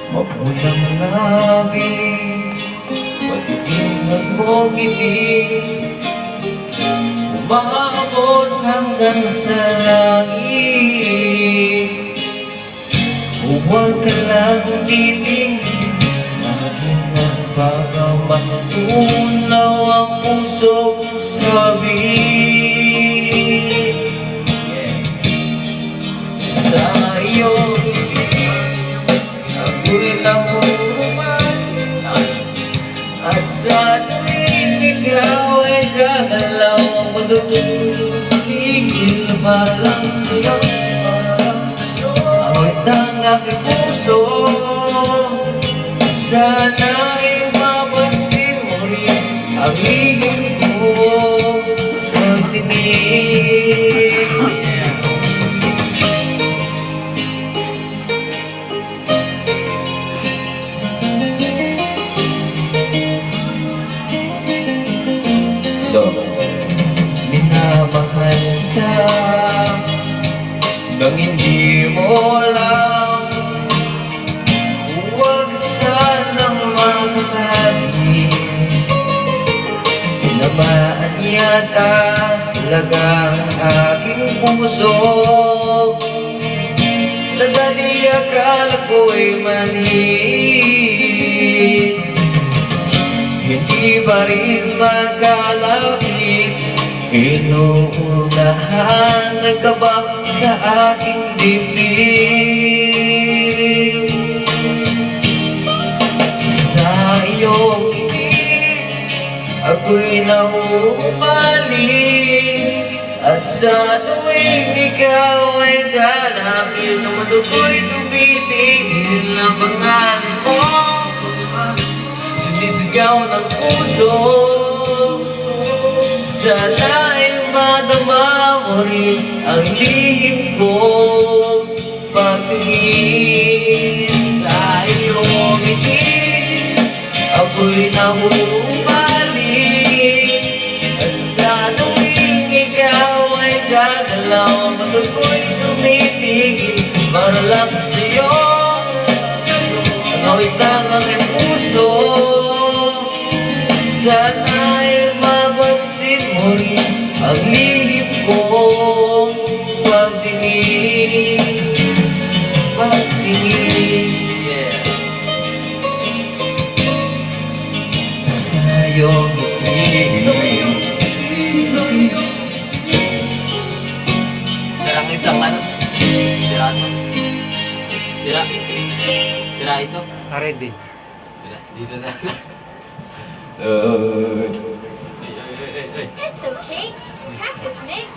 Mapulang labi, pag-ibig at mong ngiti, umaabot hanggang sa langit. Huwag ka lang titingin sa akin at baka matunaw ang puso kong sabi. Sa iyo ako'y nahuman, at sa tuwing ikaw ay gagalaw, ang mundo tumigil para lang sa'yo. Ako'y aking puso, sana'y mapansin mo rin ang higit mo pagtingin. Minamahal ka nang hindi mo alam, huwag sanang magkakali. Tinamaan yata talaga ang aking puso, na dati akala ko'y mali. Hindi ba rin magkalapit, inuunahan ng kaba sa aking dibdib. Sa iyong ngiti ako'y nauumaling, at sa tuwing ikaw ay lalapit, ang mundo ko'y tumitigil. Ang pangalan mo sinisigaw ng puso, sana'y madama mo rin ang lihim kong pagtingin. Sa iyong ngiti ako'y nahuhumaling, at sa tuwing ikaw ay gagalaw, ang mundo ko'y tumitigil para lang sa'yo. Ang awitang aking puso, sana'y mapansin mo rin ang lihim kong pagtingin. Pagtingin, yeah. Sa iyong ngiti. Sarang isang ano? Sira ito. Sira. Sira ito. Ready. Sira. Dito na. Uh, It's okay. Practice makes